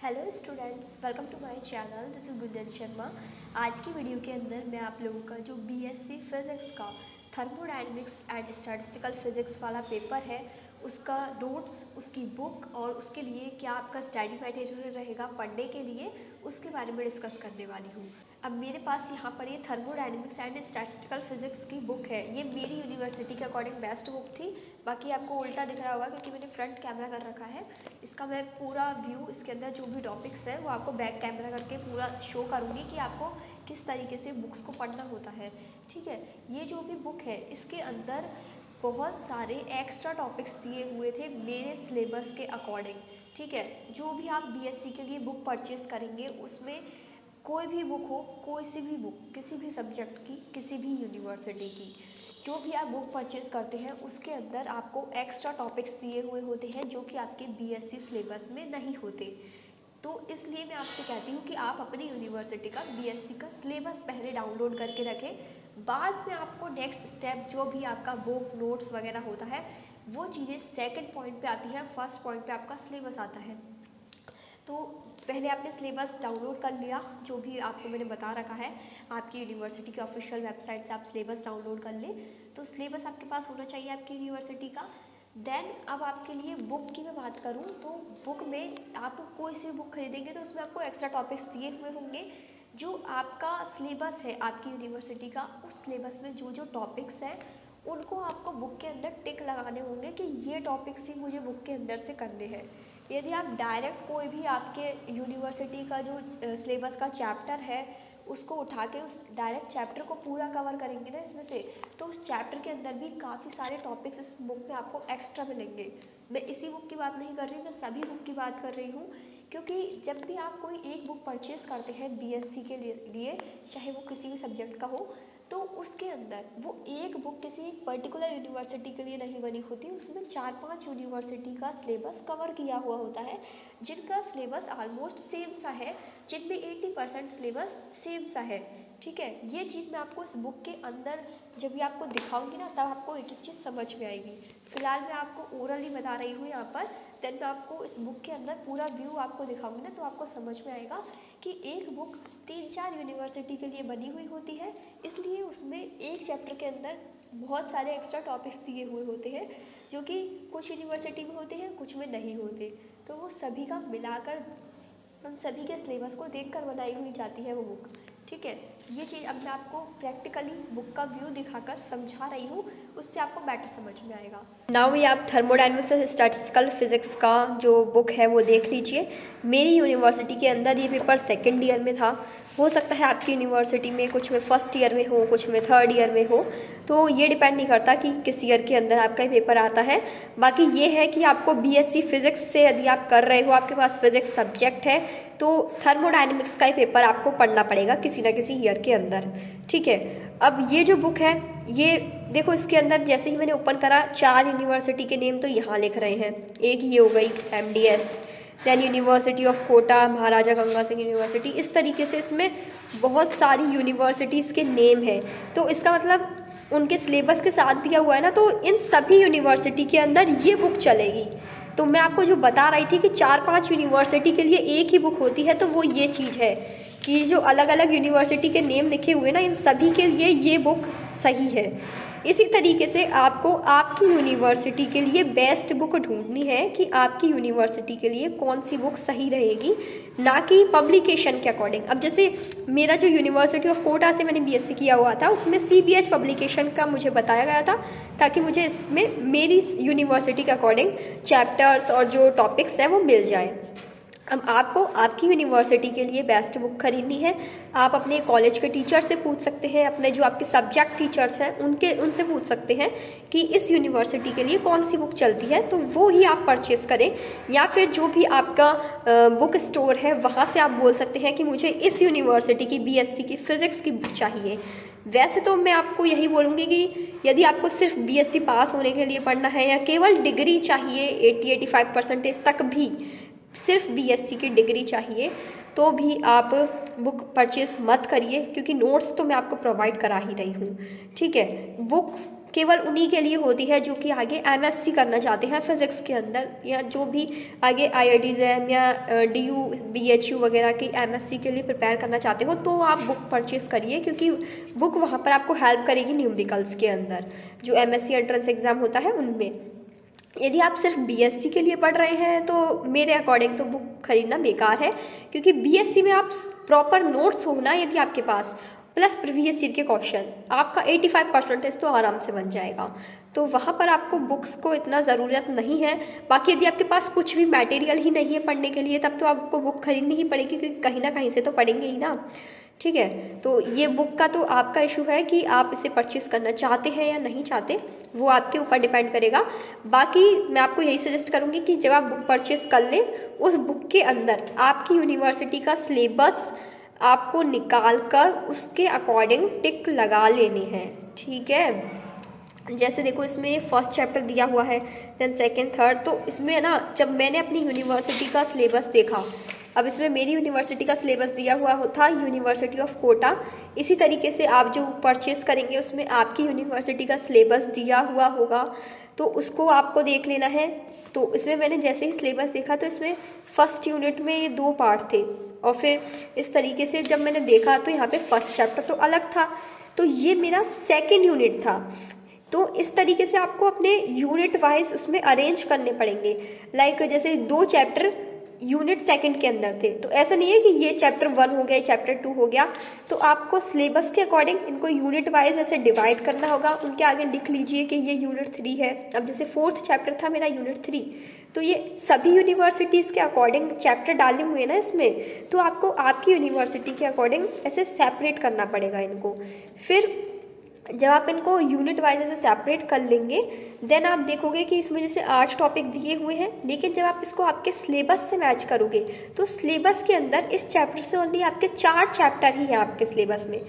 Hello students, welcome to my channel. This is Gunjan Sharma. आज की video के अंदर मैं आप लोगों का जो बीएससी फिज़िक्स का थर्मोडायनेमिक्स एंड स्टैटिस्टिकल फिज़िक्स वाला पेपर है उसका नोट्स, उसकी बुक और उसके लिए क्या आपका स्टडी मटेरियल रहेगा पढ़ने के लिए, उसके बारे में डिस्कस करने वाली हूँ। अब मेरे पास यहाँ पर ये थर्मोडायनेमिक्स एंड स्टैटिस्टिकल फिज़िक्स की बुक है। ये मेरी यूनिवर्सिटी के अकॉर्डिंग बेस्ट बुक थी। बाकी आपको उल्टा दिख रहा होगा क्योंकि मैंने फ्रंट कैमरा कर रखा है। इसका मैं पूरा व्यू, इसके अंदर जो भी टॉपिक्स है वो आपको बैक कैमरा करके पूरा शो करूँगी कि आपको किस तरीके से बुक्स को पढ़ना होता है। ठीक है, ये जो भी बुक है इसके अंदर बहुत सारे एक्स्ट्रा टॉपिक्स दिए हुए थे मेरे सिलेबस के अकॉर्डिंग। ठीक है, जो भी आप बीएससी के लिए बुक परचेज करेंगे उसमें कोई भी बुक हो, कोई सी भी बुक, किसी भी सब्जेक्ट की, किसी भी यूनिवर्सिटी की, जो भी आप बुक परचेज करते हैं उसके अंदर आपको एक्स्ट्रा टॉपिक्स दिए हुए होते हैं जो कि आपके बीएससी सिलेबस में नहीं होते। तो इसलिए मैं आपसे कहती हूँ कि आप अपनी यूनिवर्सिटी का बीएससी का सिलेबस पहले डाउनलोड करके रखें। बाद में आपको नेक्स्ट स्टेप जो भी आपका बुक नोट्स वगैरह होता है वो चीज़ें सेकंड पॉइंट पे आती है, फर्स्ट पॉइंट पे आपका सिलेबस आता है। तो पहले आपने सिलेबस डाउनलोड कर लिया, जो भी आपको मैंने बता रखा है, आपकी यूनिवर्सिटी के ऑफिशियल वेबसाइट से आप सिलेबस डाउनलोड कर लें। तो सिलेबस आपके पास होना चाहिए आपकी यूनिवर्सिटी का। देन अब आपके लिए बुक की मैं बात करूँ तो बुक में आप कोई सी बुक खरीदेंगे तो उसमें आपको एक्स्ट्रा टॉपिक्स दिए हुए होंगे। जो आपका सिलेबस है आपकी यूनिवर्सिटी का, उस सिलेबस में जो जो टॉपिक्स हैं उनको आपको बुक के अंदर टिक लगाने होंगे कि ये टॉपिक्स ही मुझे बुक के अंदर से करने हैं। यदि आप डायरेक्ट कोई भी आपके यूनिवर्सिटी का जो सिलेबस का चैप्टर है उसको उठा के उस डायरेक्ट चैप्टर को पूरा कवर करेंगे ना इसमें से, तो उस चैप्टर के अंदर भी काफ़ी सारे टॉपिक्स इस बुक में आपको एक्स्ट्रा मिलेंगे। मैं इसी बुक की बात नहीं कर रही, मैं सभी बुक की बात कर रही हूँ। क्योंकि जब भी आप कोई एक बुक परचेज़ करते हैं बीएससी के लिए, चाहे वो किसी भी सब्जेक्ट का हो, तो उसके अंदर वो एक बुक किसी एक पर्टिकुलर यूनिवर्सिटी के लिए नहीं बनी होती, उसमें 4-5 यूनिवर्सिटी का सिलेबस कवर किया हुआ होता है, जिनका सिलेबस ऑलमोस्ट सेम सा है, जिनमें 80% सिलेबस सेम सा है। ठीक है, ये चीज़ मैं आपको इस बुक के अंदर जब भी आपको दिखाऊंगी ना तब आपको एक एक चीज़ समझ में आएगी। फिलहाल मैं आपको ओरली बता रही हूँ यहाँ पर, देन मैं आपको इस बुक के अंदर पूरा व्यू आपको दिखाऊंगी ना तो आपको समझ में आएगा कि एक बुक 3-4 यूनिवर्सिटी के लिए बनी हुई होती है, इसलिए उसमें एक चैप्टर के अंदर बहुत सारे एक्स्ट्रा टॉपिक्स दिए हुए होते हैं जो कि कुछ यूनिवर्सिटी में होते हैं, कुछ में नहीं होते। तो वो सभी का मिलाकर उन सभी के सिलेबस को देखकर बनाई हुई जाती है वो बुक। ठीक है, ये चीज़ अब मैं आपको प्रैक्टिकली बुक का व्यू दिखाकर समझा रही हूँ, उससे आपको बेटर समझ में आएगा। नाउ ये आप थर्मोडायनेमिक्स एंड स्टैटिस्टिकल फिज़िक्स का जो बुक है वो देख लीजिए। मेरी यूनिवर्सिटी के अंदर ये पेपर सेकेंड ईयर में था। हो सकता है आपकी यूनिवर्सिटी में कुछ में फर्स्ट ईयर में हो, कुछ में थर्ड ईयर में हो, तो ये डिपेंड नहीं करता कि किस ईयर के अंदर आपका ये पेपर आता है। बाकी ये है कि आपको बीएससी फिज़िक्स से यदि आप कर रहे हो, आपके पास फिज़िक्स सब्जेक्ट है, तो थर्मोडायनेमिक्स का ही पेपर आपको पढ़ना पड़ेगा किसी ना किसी ईयर के अंदर। ठीक है, अब ये जो बुक है ये देखो, इसके अंदर जैसे ही मैंने ओपन करा 4 यूनिवर्सिटी के नेम तो यहाँ लिख रहे हैं। एक ये हो गई MDS, then university of Kota, Maharaja Ganga Singh university, इस तरीके से इसमें बहुत सारी यूनिवर्सिटीज़ के नेम हैं। तो इसका मतलब उनके सिलेबस के साथ दिया हुआ है ना, तो इन सभी यूनिवर्सिटी के अंदर ये बुक चलेगी। तो मैं आपको जो बता रही थी कि 4-5 यूनिवर्सिटी के लिए एक ही बुक होती है, तो वो ये चीज़ है कि जो अलग अलग यूनिवर्सिटी के नेम लिखे हुए ना, इन सभी के लिए ये बुक सही है। इसी तरीके से आपको आपकी यूनिवर्सिटी के लिए बेस्ट बुक ढूंढनी है कि आपकी यूनिवर्सिटी के लिए कौन सी बुक सही रहेगी, ना कि पब्लिकेशन के अकॉर्डिंग। अब जैसे मेरा जो यूनिवर्सिटी ऑफ कोटा से मैंने बीएससी किया हुआ था उसमें सीबीएस पब्लिकेशन का मुझे बताया गया था, ताकि मुझे इसमें मेरी यूनिवर्सिटी के अकॉर्डिंग चैप्टर्स और जो टॉपिक्स हैं वो मिल जाए। अब आपको आपकी यूनिवर्सिटी के लिए बेस्ट बुक खरीदनी है। आप अपने कॉलेज के टीचर से पूछ सकते हैं, अपने जो आपके सब्जेक्ट टीचर्स हैं उनसे पूछ सकते हैं कि इस यूनिवर्सिटी के लिए कौन सी बुक चलती है, तो वो ही आप परचेज़ करें। या फिर जो भी आपका बुक स्टोर है वहाँ से आप बोल सकते हैं कि मुझे इस यूनिवर्सिटी की बीएससी की फ़िज़िक्स की बुक चाहिए। वैसे तो मैं आपको यही बोलूँगी कि यदि आपको सिर्फ बीएससी पास होने के लिए पढ़ना है या केवल डिग्री चाहिए 80-85% तक भी सिर्फ बीएससी की डिग्री चाहिए, तो भी आप बुक परचेस मत करिए, क्योंकि नोट्स तो मैं आपको प्रोवाइड करा ही रही हूँ, ठीक है। बुक्स केवल उन्हीं के लिए होती है जो कि आगे एमएससी करना चाहते हैं फिज़िक्स के अंदर, या जो भी आगे आईआईटीज़ या डीयू बीएचयू वगैरह की एमएससी के लिए प्रिपेयर करना चाहते हो, तो आप बुक परचेस करिए, क्योंकि बुक वहाँ पर आपको हेल्प करेगी न्यूमेरिकल्स के अंदर, जो एमएससी एंट्रेंस एग्ज़ाम होता है उनमें। यदि आप सिर्फ बीएससी के लिए पढ़ रहे हैं तो मेरे अकॉर्डिंग तो बुक खरीदना बेकार है, क्योंकि बीएससी में आप प्रॉपर नोट्स हो ना यदि आपके पास, प्लस प्रीवियस ईयर के क्वेश्चन, आपका 85% तो आराम से बन जाएगा। तो वहाँ पर आपको बुक्स को इतना ज़रूरत नहीं है। बाकी यदि आपके पास कुछ भी मटेरियल ही नहीं है पढ़ने के लिए, तब तो आपको बुक खरीदनी ही पड़ेगी, क्योंकि कहीं ना कहीं से तो पढ़ेंगे ही ना, ठीक है। तो ये बुक का तो आपका इशू है कि आप इसे परचेस करना चाहते हैं या नहीं चाहते, वो आपके ऊपर डिपेंड करेगा। बाकी मैं आपको यही सजेस्ट करूँगी कि जब आप बुक परचेस कर लें, उस बुक के अंदर आपकी यूनिवर्सिटी का सिलेबस आपको निकाल कर उसके अकॉर्डिंग टिक लगा लेने हैं, ठीक है। जैसे देखो इसमें फर्स्ट चैप्टर दिया हुआ है, देन सेकंड थर्ड, तो इसमें ना जब मैंने अपनी यूनिवर्सिटी का सिलेबस देखा, अब इसमें मेरी यूनिवर्सिटी का सिलेबस दिया हुआ था यूनिवर्सिटी ऑफ कोटा, इसी तरीके से आप जो परचेस करेंगे उसमें आपकी यूनिवर्सिटी का सिलेबस दिया हुआ होगा, तो उसको आपको देख लेना है। तो इसमें मैंने जैसे ही सिलेबस देखा तो इसमें फर्स्ट यूनिट में ये 2 पार्ट थे, और फिर इस तरीके से जब मैंने देखा तो यहाँ पे फर्स्ट चैप्टर तो अलग था, तो ये मेरा सेकंड यूनिट था। तो इस तरीके से आपको अपने यूनिट वाइज उसमें अरेंज करने पड़ेंगे। लाइक जैसे 2 चैप्टर यूनिट सेकंड के अंदर थे, तो ऐसा नहीं है कि ये चैप्टर 1 हो गया, चैप्टर 2 हो गया, तो आपको सिलेबस के अकॉर्डिंग इनको यूनिट वाइज ऐसे डिवाइड करना होगा। उनके आगे लिख लीजिए कि ये यूनिट 3 है। अब जैसे 4th चैप्टर था मेरा यूनिट 3, तो ये सभी यूनिवर्सिटीज़ के अकॉर्डिंग चैप्टर डाले हुए हैं ना इसमें, तो आपको आपकी यूनिवर्सिटी के अकॉर्डिंग ऐसे सेपरेट करना पड़ेगा इनको। फिर जब आप इनको यूनिट वाइज ऐसे सेपरेट कर लेंगे, देन आप देखोगे कि इसमें जैसे 8 टॉपिक दिए हुए हैं, लेकिन जब आप इसको आपके सिलेबस से मैच करोगे तो सिलेबस के अंदर इस चैप्टर से ओनली आपके 4 चैप्टर ही हैं आपके सिलेबस में,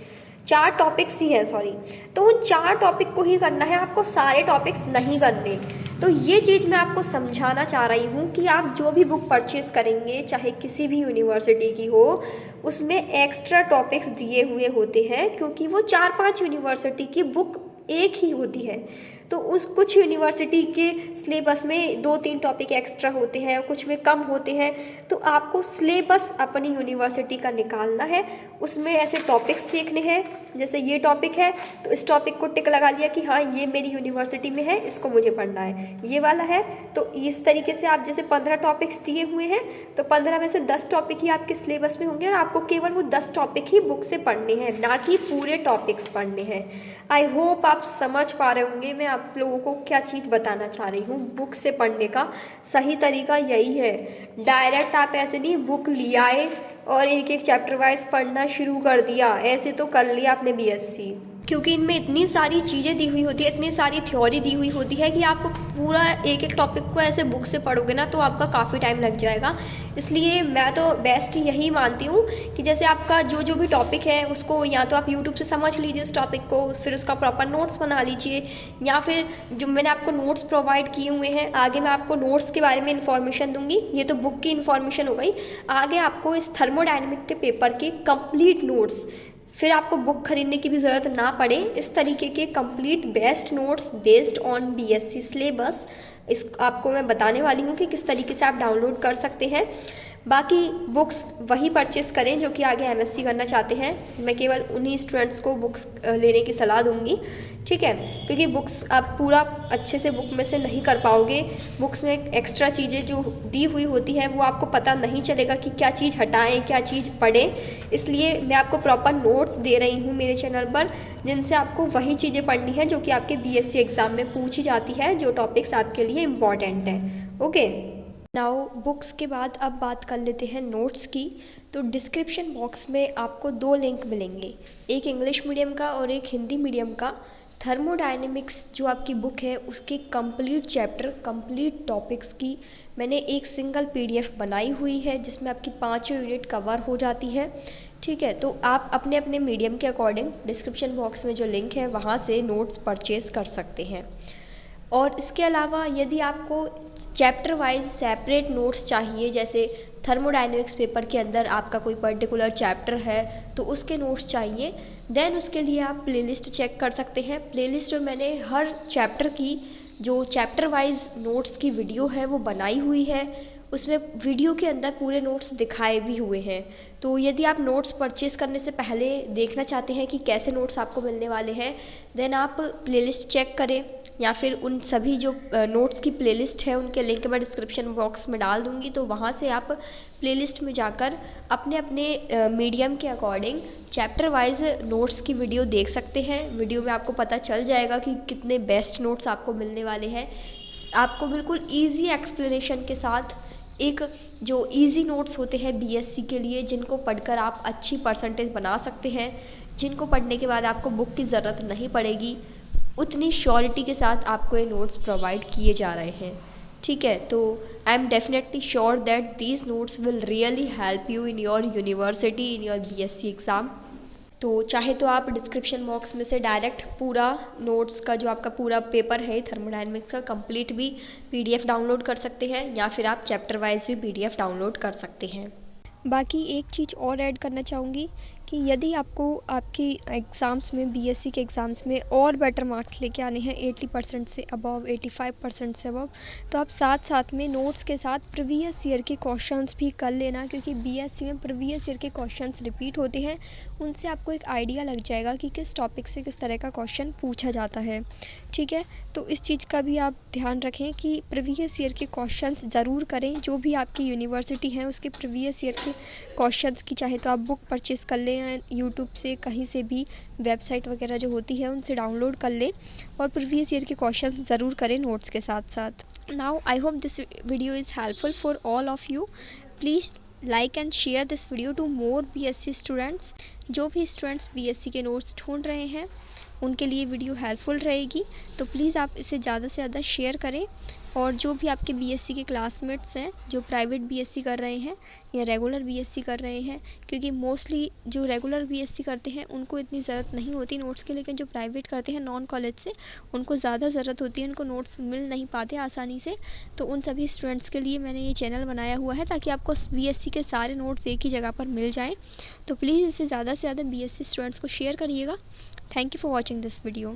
4 टॉपिक्स ही हैं, सॉरी। तो उन 4 टॉपिक को ही करना है, आपको सारे टॉपिक्स नहीं करने। तो ये चीज़ मैं आपको समझाना चाह रही हूँ कि आप जो भी बुक परचेज़ करेंगे, चाहे किसी भी यूनिवर्सिटी की हो, उसमें एक्स्ट्रा टॉपिक्स दिए हुए होते हैं, क्योंकि वो 4-5 यूनिवर्सिटी की बुक एक ही होती है। तो उस कुछ यूनिवर्सिटी के सिलेबस में 2-3 टॉपिक एक्स्ट्रा होते हैं, कुछ में कम होते हैं। तो आपको सिलेबस अपनी यूनिवर्सिटी का निकालना है, उसमें ऐसे टॉपिक्स देखने हैं, जैसे ये टॉपिक है तो इस टॉपिक को टिक लगा लिया कि हाँ ये मेरी यूनिवर्सिटी में है, इसको मुझे पढ़ना है। ये वाला है तो इस तरीके से आप जैसे 15 टॉपिक्स दिए हुए हैं, तो 15 में से 10 टॉपिक ही आपके सिलेबस में होंगे, और आपको केवल वो 10 टॉपिक ही बुक से पढ़ने हैं, ना कि पूरे टॉपिक्स पढ़ने हैं। आई होप आप समझ पा रहे होंगे मैं आप लोगों को क्या चीज़ बताना चाह रही हूँ। बुक से पढ़ने का सही तरीका यही है, डायरेक्ट आप ऐसे नहीं बुक ले आए और एक एक चैप्टर वाइज पढ़ना शुरू कर दिया, ऐसे तो कर लिया आपने बीएससी, क्योंकि इनमें इतनी सारी चीज़ें दी हुई होती है, इतनी सारी थ्योरी दी हुई होती है कि आप पूरा एक एक टॉपिक को ऐसे बुक से पढ़ोगे ना तो आपका काफ़ी टाइम लग जाएगा। इसलिए मैं तो बेस्ट यही मानती हूँ कि जैसे आपका जो जो भी टॉपिक है उसको या तो आप यूट्यूब से समझ लीजिए उस टॉपिक को, फिर उसका प्रॉपर नोट्स बना लीजिए, या फिर जो मैंने आपको नोट्स प्रोवाइड किए हुए हैं, आगे मैं आपको नोट्स के बारे में इन्फॉर्मेशन दूंगी। ये तो बुक की इन्फॉर्मेशन हो गई, आगे आपको इस थर्मोडायनेमिक के पेपर के कंप्लीट नोट्स, फिर आपको बुक खरीदने की भी ज़रूरत ना पड़े, इस तरीके के complete best notes based on BSc syllabus इस आपको मैं बताने वाली हूँ कि किस तरीके से आप डाउनलोड कर सकते हैं। बाकी बुक्स वही परचेस करें जो कि आगे एमएससी करना चाहते हैं। मैं केवल उन्हीं स्टूडेंट्स को बुक्स लेने की सलाह दूंगी, ठीक है, क्योंकि बुक्स आप पूरा अच्छे से बुक में से नहीं कर पाओगे। बुक्स में एक्स्ट्रा चीज़ें जो दी हुई होती हैं वो आपको पता नहीं चलेगा कि क्या चीज़ हटाएं क्या चीज़ पढ़ें। इसलिए मैं आपको प्रॉपर नोट्स दे रही हूँ मेरे चैनल पर, जिनसे आपको वही चीज़ें पढ़नी है जो कि आपके बीएससी एग्ज़ाम में पूछी जाती है, जो टॉपिक्स आपके लिए इम्पॉर्टेंट हैं। ओके, नाउ बुक्स के बाद अब बात कर लेते हैं नोट्स की। तो डिस्क्रिप्शन बॉक्स में आपको 2 लिंक मिलेंगे, एक इंग्लिश मीडियम का और एक हिंदी मीडियम का। थर्मोडायनेमिक्स जो आपकी बुक है उसके कंप्लीट चैप्टर कंप्लीट टॉपिक्स की मैंने एक सिंगल पीडीएफ बनाई हुई है, जिसमें आपकी 5 यूनिट कवर हो जाती है, ठीक है। तो आप अपने अपने मीडियम के अकॉर्डिंग डिस्क्रिप्शन बॉक्स में जो लिंक है वहाँ से नोट्स परचेज़ कर सकते हैं। और इसके अलावा यदि आपको चैप्टर वाइज सेपरेट नोट्स चाहिए, जैसे थर्मोडायनेमिक्स पेपर के अंदर आपका कोई पर्टिकुलर चैप्टर है तो उसके नोट्स चाहिए, देन उसके लिए आप प्लेलिस्ट चेक कर सकते हैं। प्लेलिस्ट में मैंने हर चैप्टर की जो चैप्टर वाइज नोट्स की वीडियो है वो बनाई हुई है, उसमें वीडियो के अंदर पूरे नोट्स दिखाए भी हुए हैं। तो यदि आप नोट्स परचेज़ करने से पहले देखना चाहते हैं कि कैसे नोट्स आपको मिलने वाले हैं, देन आप प्लेलिस्ट चेक करें, या फिर उन सभी जो नोट्स की प्लेलिस्ट है उनके लिंक मैं डिस्क्रिप्शन बॉक्स में डाल दूँगी, तो वहाँ से आप प्लेलिस्ट में जाकर अपने अपने मीडियम के अकॉर्डिंग चैप्टर वाइज नोट्स की वीडियो देख सकते हैं। वीडियो में आपको पता चल जाएगा कि कितने बेस्ट नोट्स आपको मिलने वाले हैं। आपको बिल्कुल ईजी एक्सप्लेनेशन के साथ एक जो इजी नोट्स होते हैं बीएससी के लिए, जिनको पढ़कर आप अच्छी परसेंटेज बना सकते हैं, जिनको पढ़ने के बाद आपको बुक की ज़रूरत नहीं पड़ेगी, उतनी श्योरिटी के साथ आपको ये नोट्स प्रोवाइड किए जा रहे हैं। ठीक है, तो I am definitely sure that these notes will really help you in your university, in your BSc exam. तो चाहे तो आप डिस्क्रिप्शन बॉक्स में से डायरेक्ट पूरा नोट्स का जो आपका पूरा पेपर है थर्मोडायनेमिक्स का कंप्लीट भी पीडीएफ डाउनलोड कर सकते हैं, या फिर आप चैप्टर वाइज भी पीडीएफ डाउनलोड कर सकते हैं। बाकी एक चीज़ और ऐड करना चाहूँगी कि यदि आपको आपकी एग्ज़ाम्स में बीएससी के एग्ज़ाम्स में और बेटर मार्क्स लेके आने हैं 80% से अबव, 85% से अबव, तो आप साथ साथ में नोट्स के साथ प्रीवियस ईयर के क्वेश्चंस भी कर लेना, क्योंकि बीएससी में प्रीवियस ईयर के क्वेश्चंस रिपीट होते हैं। उनसे आपको एक आइडिया लग जाएगा कि किस टॉपिक से किस तरह का क्वेश्चन पूछा जाता है। ठीक है, तो इस चीज़ का भी आप ध्यान रखें कि प्रीवियस ईयर के क्वेश्चंस ज़रूर करें। जो भी आपकी यूनिवर्सिटी है उसके प्रीवियस ईयर के क्वेश्चंस की चाहे तो आप बुक परचेज़ कर लें, यूट्यूब से कहीं से भी वेबसाइट वगैरह जो होती है उनसे डाउनलोड कर लें, और प्रीवियस ईयर के क्वेश्चंस ज़रूर करें नोट्स के साथ साथ। Now I hope this video is helpful for all of you. Please like and share this video to more BSc students. जो भी स्टूडेंट्स बीएससी के नोट्स ढूंढ रहे हैं उनके लिए वीडियो हेल्पफुल रहेगी, तो प्लीज़ आप इसे ज़्यादा से ज़्यादा शेयर करें। और जो भी आपके बीएससी के क्लासमेट्स हैं जो प्राइवेट बीएससी कर रहे हैं या रेगुलर बीएससी कर रहे हैं, क्योंकि मोस्टली जो रेगुलर बीएससी करते हैं उनको इतनी ज़रूरत नहीं होती नोट्स की, लेकिन जो प्राइवेट करते हैं नॉन कॉलेज से उनको ज़्यादा ज़रूरत होती है, उनको नोट्स मिल नहीं पाते आसानी से। तो उन सभी स्टूडेंट्स के लिए मैंने ये चैनल बनाया हुआ है ताकि आपको बीएससी के सारे नोट्स एक ही जगह पर मिल जाएँ। तो प्लीज़ इसे ज़्यादा से ज़्यादा बीएससी स्टूडेंट्स को शेयर करिएगा। Thank you for watching this video.